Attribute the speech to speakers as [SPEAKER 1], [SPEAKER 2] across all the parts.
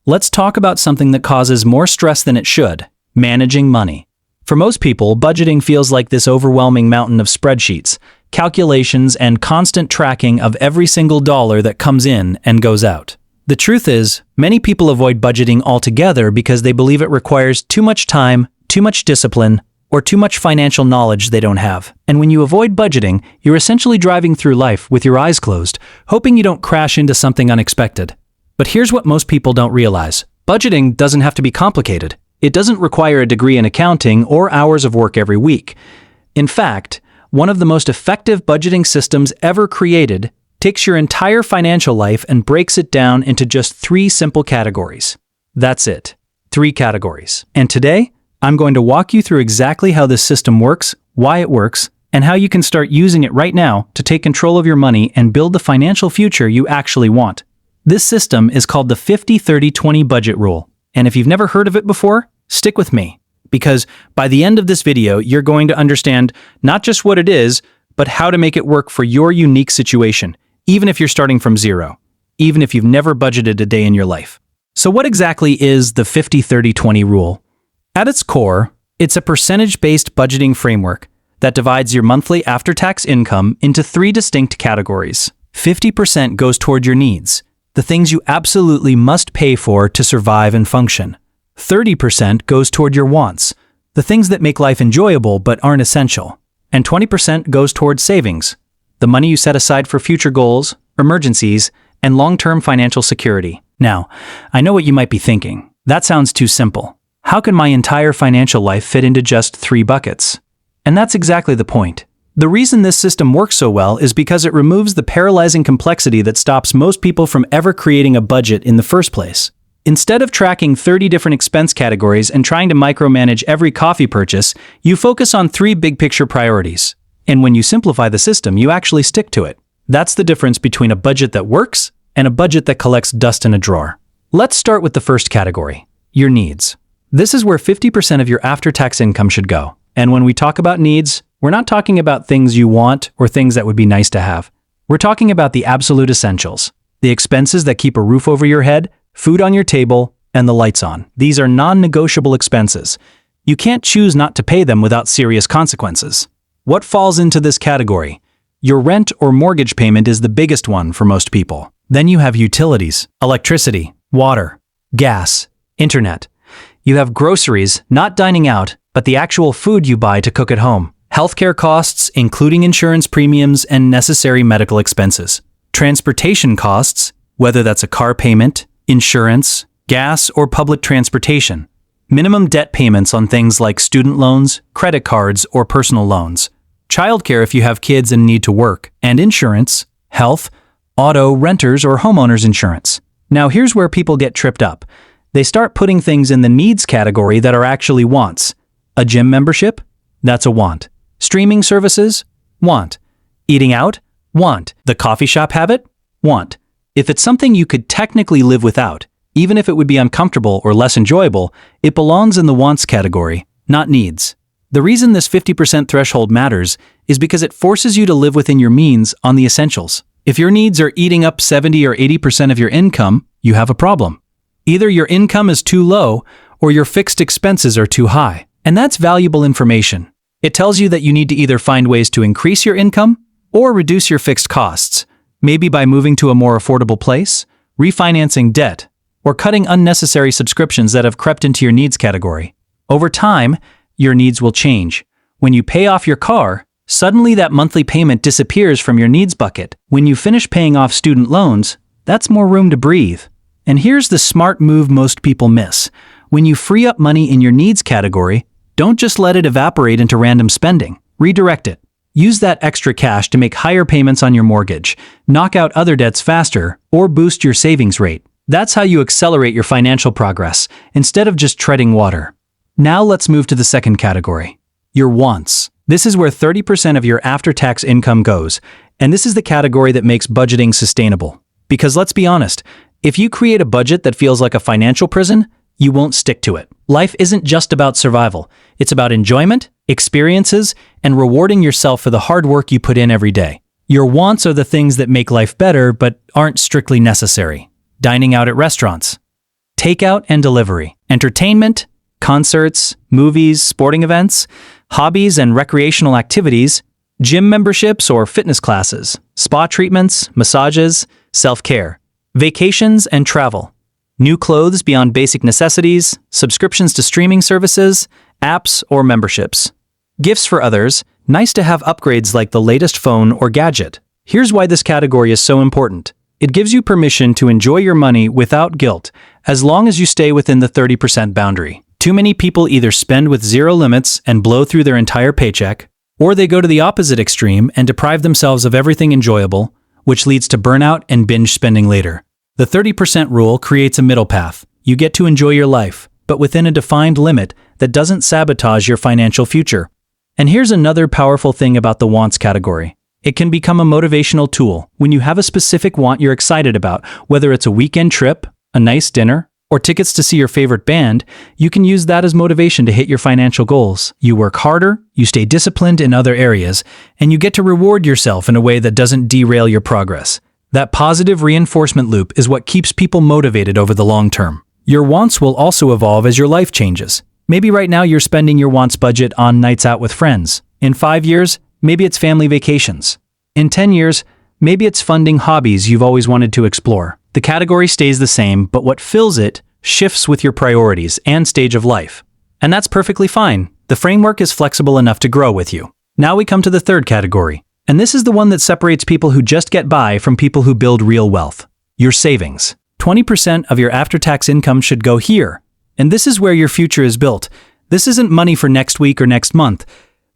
[SPEAKER 1] let's talk about something that causes more stress than it should: managing money. For most people, budgeting feels like this overwhelming mountain of spreadsheets, calculations, and constant tracking of every single dollar that comes in and goes out. The truth is, many people avoid budgeting altogether because they believe it requires too much time, too much discipline, or too much financial knowledge they don't have. And when you avoid budgeting, you're essentially driving through life with your eyes closed, hoping you don't crash into something unexpected. But here's what most people don't realize. Budgeting doesn't have to be complicated. It doesn't require a degree in accounting or hours of work every week. In fact, one of the most effective budgeting systems ever created takes your entire financial life and breaks it down into just 3 simple categories. That's it. 3 categories. And today, I'm going to walk you through exactly how this system works, why it works, and how you can start using it right now to take control of your money and build the financial future you actually want. This system is called the 50-30-20 budget rule. And if you've never heard of it before, stick with me, because by the end of this video, you're going to understand not just what it is, but how to make it work for your unique situation, even if you're starting from zero, even if you've never budgeted a day in your life. So what exactly is the 50-30-20 rule? At its core, it's a percentage-based budgeting framework that divides your monthly after-tax income into 3 distinct categories. 50% goes toward your needs, the things you absolutely must pay for to survive and function. 30% goes toward your wants, the things that make life enjoyable but aren't essential. And 20% goes toward savings, the money you set aside for future goals, emergencies, and long-term financial security. Now, I know what you might be thinking. That sounds too simple. How can my entire financial life fit into just 3 buckets? And that's exactly the point. The reason this system works so well is because it removes the paralyzing complexity that stops most people from ever creating a budget in the first place. Instead of tracking 30 different expense categories and trying to micromanage every coffee purchase, you focus on 3 big-picture priorities. And when you simplify the system, you actually stick to it. That's the difference between a budget that works and a budget that collects dust in a drawer. Let's start with the first category: your needs. This is where 50% of your after-tax income should go. And when we talk about needs, we're not talking about things you want or things that would be nice to have. We're talking about the absolute essentials, the expenses that keep a roof over your head, food on your table, and the lights on. These are non-negotiable expenses. You can't choose not to pay them without serious consequences. What falls into this category? Your rent or mortgage payment is the biggest one for most people. Then you have utilities, electricity, water, gas, internet. You have groceries, not dining out, but the actual food you buy to cook at home. Healthcare costs, including insurance premiums and necessary medical expenses. Transportation costs, whether that's a car payment, insurance, gas, or public transportation. Minimum debt payments on things like student loans, credit cards, or personal loans. Childcare if you have kids and need to work. And insurance, health, auto, renters, or homeowners insurance. Now here's where people get tripped up. They start putting things in the needs category that are actually wants. A gym membership? That's a want. Streaming services? Want. Eating out? Want. The coffee shop habit? Want. If it's something you could technically live without, even if it would be uncomfortable or less enjoyable, it belongs in the wants category, not needs. The reason this 50% threshold matters is because it forces you to live within your means on the essentials. If your needs are eating up 70 or 80% of your income, you have a problem. Either your income is too low or your fixed expenses are too high. And that's valuable information. It tells you that you need to either find ways to increase your income or reduce your fixed costs, maybe by moving to a more affordable place, refinancing debt, or cutting unnecessary subscriptions that have crept into your needs category. Over time, your needs will change. When you pay off your car, suddenly that monthly payment disappears from your needs bucket. When you finish paying off student loans, that's more room to breathe. And here's the smart move most people miss. When you free up money in your needs category, don't just let it evaporate into random spending. Redirect it. Use that extra cash to make higher payments on your mortgage, knock out other debts faster, or boost your savings rate. That's how you accelerate your financial progress, instead of just treading water. Now let's move to the second category, your wants. This is where 30% of your after-tax income goes, and this is the category that makes budgeting sustainable. Because let's be honest, if you create a budget that feels like a financial prison, you won't stick to it. Life isn't just about survival. It's about enjoyment, experiences, and rewarding yourself for the hard work you put in every day. Your wants are the things that make life better but aren't strictly necessary. Dining out at restaurants, takeout and delivery, entertainment, concerts, movies, sporting events, hobbies and recreational activities, gym memberships or fitness classes, spa treatments, massages, self-care, vacations and travel, new clothes beyond basic necessities, subscriptions to streaming services, apps or memberships, gifts for others, nice-to-have upgrades like the latest phone or gadget. Here's why this category is so important. It gives you permission to enjoy your money without guilt, as long as you stay within the 30% boundary. Too many people either spend with zero limits and blow through their entire paycheck, or they go to the opposite extreme and deprive themselves of everything enjoyable, which leads to burnout and binge spending later. The 30% rule creates a middle path. You get to enjoy your life, but within a defined limit that doesn't sabotage your financial future. And here's another powerful thing about the wants category. It can become a motivational tool when you have a specific want you're excited about, whether it's a weekend trip, a nice dinner, or tickets to see your favorite band. You can use that as motivation to hit your financial goals. You work harder, you stay disciplined in other areas, and you get to reward yourself in a way that doesn't derail your progress. That positive reinforcement loop is what keeps people motivated over the long term. Your wants will also evolve as your life changes. Maybe right now you're spending your wants budget on nights out with friends. In 5 years, maybe it's family vacations. In 10 years, maybe it's funding hobbies you've always wanted to explore. The category stays the same, but what fills it shifts with your priorities and stage of life. And that's perfectly fine. The framework is flexible enough to grow with you. Now we come to the third category, and this is the one that separates people who just get by from people who build real wealth. Your savings. 20% of your after-tax income should go here, and this is where your future is built. This isn't money for next week or next month.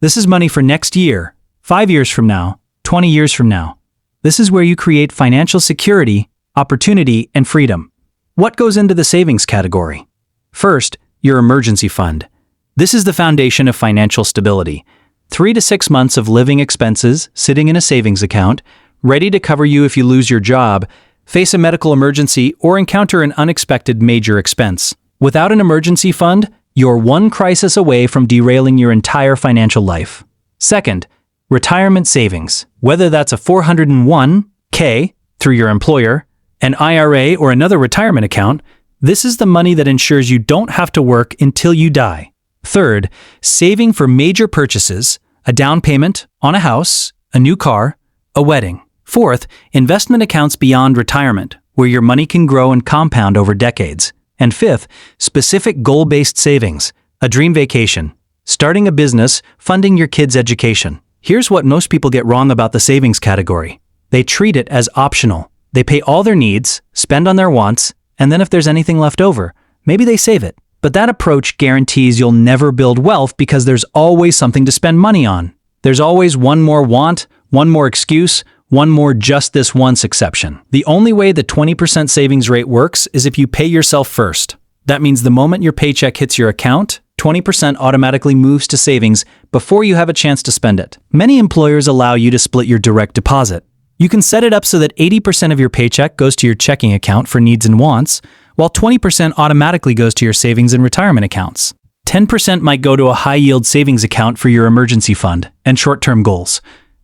[SPEAKER 1] This is money for next year, 5 years from now, 20 years from now. This is where you create financial security, opportunity, and freedom. What goes into the savings category? First, your emergency fund. This is the foundation of financial stability. 3 to 6 months of living expenses sitting in a savings account, ready to cover you if you lose your job, face a medical emergency, or encounter an unexpected major expense. Without an emergency fund, you're one crisis away from derailing your entire financial life. Second, retirement savings. Whether that's a 401k through your employer, an IRA, or another retirement account, this is the money that ensures you don't have to work until you die. Third, saving for major purchases, a down payment on a house, a new car, a wedding. Fourth, investment accounts beyond retirement, where your money can grow and compound over decades. And fifth, specific goal-based savings, a dream vacation, starting a business, funding your kids' education. Here's what most people get wrong about the savings category. They treat it as optional. They pay all their needs, spend on their wants, and then if there's anything left over, maybe they save it. But that approach guarantees you'll never build wealth because there's always something to spend money on. There's always one more want, one more excuse, one more just this once exception. The only way the 20% savings rate works is if you pay yourself first. That means the moment your paycheck hits your account, 20% automatically moves to savings before you have a chance to spend it. Many employers allow you to split your direct deposit. You can set it up so that 80% of your paycheck goes to your checking account for needs and wants, while 20% automatically goes to your savings and retirement accounts. 10% might go to a high-yield savings account for your emergency fund and short-term goals.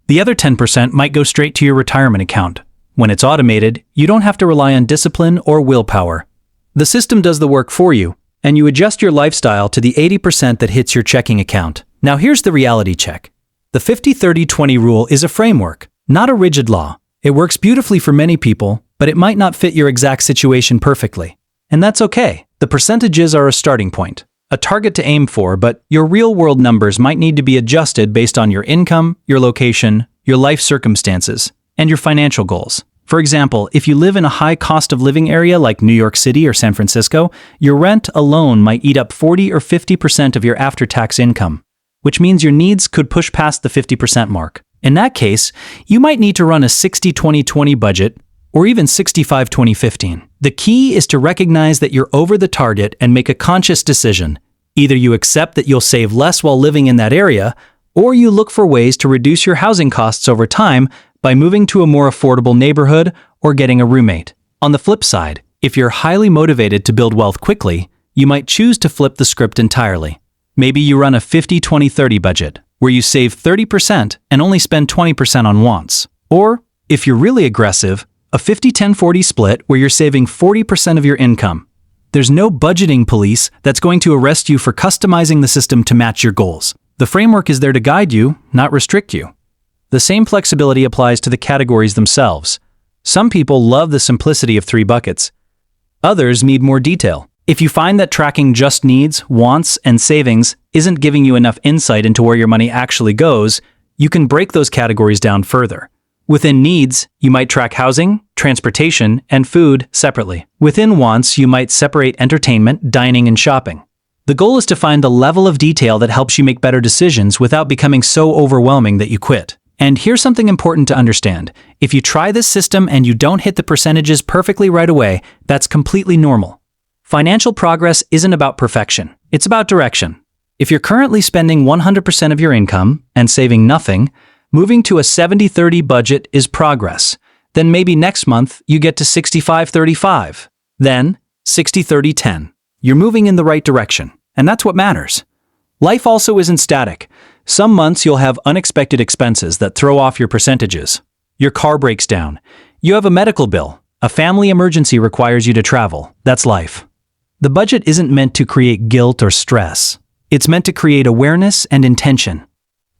[SPEAKER 1] The other 10% might go straight to your retirement account. When it's automated, you don't have to rely on discipline or willpower. The system does the work for you, and you adjust your lifestyle to the 80% that hits your checking account. Now here's the reality check. The 50-30-20 rule is a framework, not a rigid law. It works beautifully for many people, but it might not fit your exact situation perfectly. And that's okay. The percentages are a starting point, a target to aim for, but your real-world numbers might need to be adjusted based on your income, your location, your life circumstances, and your financial goals. For example, if you live in a high cost of living area like New York City or San Francisco, your rent alone might eat up 40 or 50% of your after-tax income, which means your needs could push past the 50% mark. In that case, you might need to run a 60-20-20 budget or even 65-20-15. The key is to recognize that you're over the target and make a conscious decision. Either you accept that you'll save less while living in that area, or you look for ways to reduce your housing costs over time by moving to a more affordable neighborhood or getting a roommate. On the flip side, if you're highly motivated to build wealth quickly, you might choose to flip the script entirely. Maybe you run a 50-20-30 budget, where you save 30% and only spend 20% on wants. Or, if you're really aggressive, a 50-10-40 split where you're saving 40% of your income, There's no budgeting police that's going to arrest you for customizing the system to match your goals. The framework is there to guide you, not restrict you. The same flexibility applies to the categories themselves. Some people love the simplicity of 3 buckets. Others need more detail. If you find that tracking just needs, wants, and savings isn't giving you enough insight into where your money actually goes, you can break those categories down further. Within needs, you might track housing, transportation, and food separately. Within wants, you might separate entertainment, dining, and shopping. The goal is to find the level of detail that helps you make better decisions without becoming so overwhelming that you quit. And here's something important to understand. If you try this system and you don't hit the percentages perfectly right away, that's completely normal. Financial progress isn't about perfection. It's about direction. If you're currently spending 100% of your income and saving nothing, moving to a 70-30 budget is progress. Then maybe next month you get to 65-35. Then 60-30-10. You're moving in the right direction, and that's what matters. Life also isn't static. Some months you'll have unexpected expenses that throw off your percentages. Your car breaks down. You have a medical bill. A family emergency requires you to travel. That's life. The budget isn't meant to create guilt or stress. It's meant to create awareness and intention.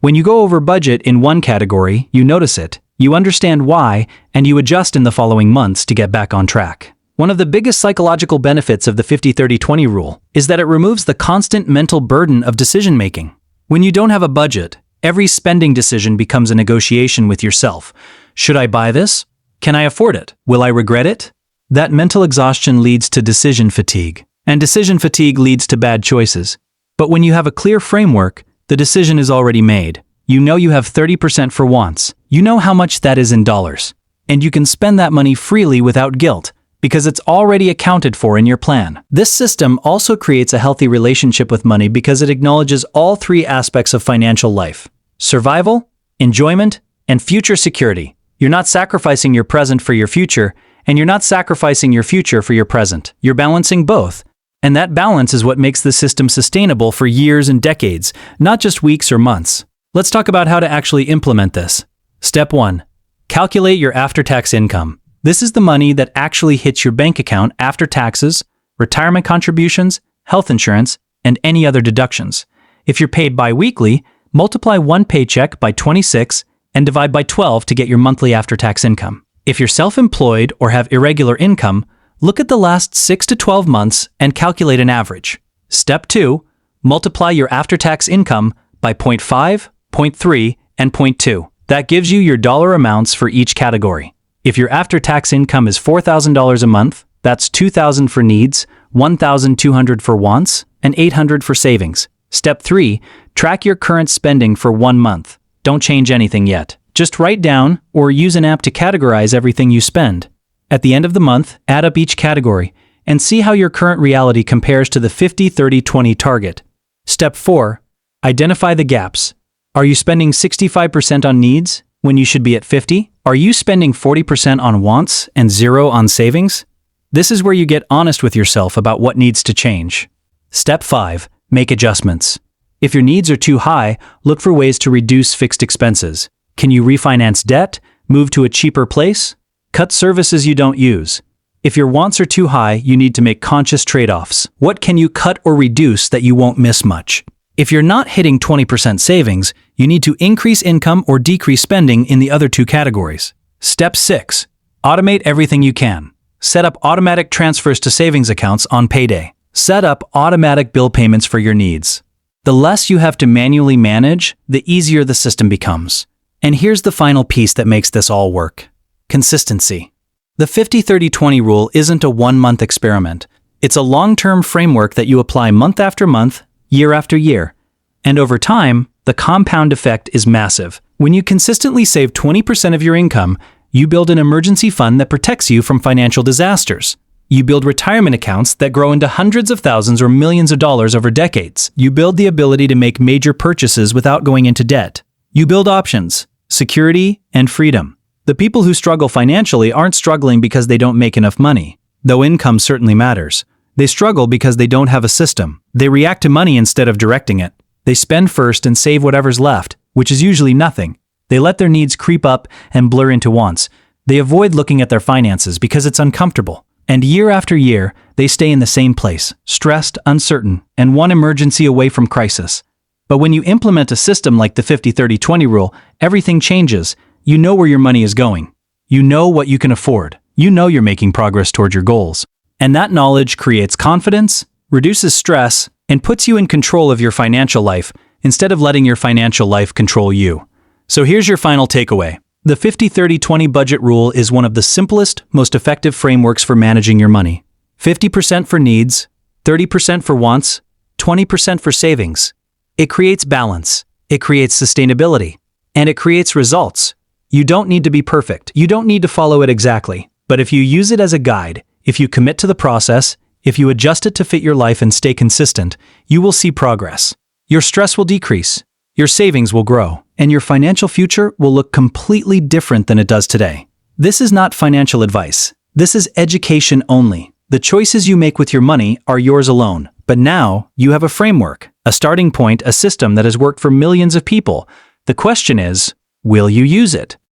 [SPEAKER 1] When you go over budget in one category, you notice it, you understand why, and you adjust in the following months to get back on track. One of the biggest psychological benefits of the 50-30-20 rule is that it removes the constant mental burden of decision-making. When you don't have a budget, every spending decision becomes a negotiation with yourself. Should I buy this? Can I afford it? Will I regret it? That mental exhaustion leads to decision fatigue, and decision fatigue leads to bad choices. But when you have a clear framework, the decision is already made. You know you have 30% for wants. You know how much that is in dollars. And you can spend that money freely without guilt, because it's already accounted for in your plan. This system also creates a healthy relationship with money because it acknowledges all 3 aspects of financial life: survival, enjoyment, and future security. You're not sacrificing your present for your future, and you're not sacrificing your future for your present. You're balancing both. And that balance is what makes the system sustainable for years and decades, not just weeks or months. Let's talk about how to actually implement this. Step 1. Calculate your after-tax income. This is the money that actually hits your bank account after taxes, retirement contributions, health insurance, and any other deductions. If you're paid bi-weekly, multiply one paycheck by 26 and divide by 12 to get your monthly after-tax income. If you're self-employed or have irregular income, look at the last 6 to 12 months and calculate an average. Step 2. Multiply your after-tax income by 0.5, 0.3, and 0.2. That gives you your dollar amounts for each category. If your after-tax income is $4,000 a month, that's $2,000 for needs, $1,200 for wants, and $800 for savings. Step 3. Track your current spending for 1 month. Don't change anything yet. Just write down or use an app to categorize everything you spend. At the end of the month, add up each category and see how your current reality compares to the 50-30-20 target. Step 4. Identify the gaps. Are you spending 65% on needs when you should be at 50? Are you spending 40% on wants and 0 on savings? This is where you get honest with yourself about what needs to change. Step 5. Make adjustments. If your needs are too high, look for ways to reduce fixed expenses. Can you refinance debt? Move to a cheaper place? Cut services you don't use. If your wants are too high, you need to make conscious trade-offs. What can you cut or reduce that you won't miss much? If you're not hitting 20% savings, you need to increase income or decrease spending in the other 2 categories. Step 6. Automate everything you can. Set up automatic transfers to savings accounts on payday. Set up automatic bill payments for your needs. The less you have to manually manage, the easier the system becomes. And here's the final piece that makes this all work. Consistency. The 50-30-20 rule isn't a 1-month experiment. It's a long-term framework that you apply month after month, year after year. And over time, the compound effect is massive. When you consistently save 20% of your income, you build an emergency fund that protects you from financial disasters. You build retirement accounts that grow into hundreds of thousands or millions of dollars over decades. You build the ability to make major purchases without going into debt. You build options, security, and freedom. The people who struggle financially aren't struggling because they don't make enough money, though income certainly matters. They struggle because they don't have a system. They react to money instead of directing it. They spend first and save whatever's left, which is usually nothing. They let their needs creep up and blur into wants. They avoid looking at their finances because it's uncomfortable. And year after year, they stay in the same place, stressed, uncertain, and one emergency away from crisis. But when you implement a system like the 50-30-20 rule, everything changes. You know where your money is going. You know what you can afford. You know you're making progress toward your goals. And that knowledge creates confidence, reduces stress, and puts you in control of your financial life instead of letting your financial life control you. So here's your final takeaway. The 50-30-20 budget rule is one of the simplest, most effective frameworks for managing your money. 50% for needs, 30% for wants, 20% for savings. It creates balance, it creates sustainability, and it creates results. You don't need to be perfect, you don't need to follow it exactly. But if you use it as a guide, if you commit to the process, if you adjust it to fit your life and stay consistent, you will see progress. Your stress will decrease, your savings will grow, and your financial future will look completely different than it does today. This is not financial advice. This is education only. The choices you make with your money are yours alone. But now, you have a framework, a starting point, a system that has worked for millions of people. The question is, will you use it?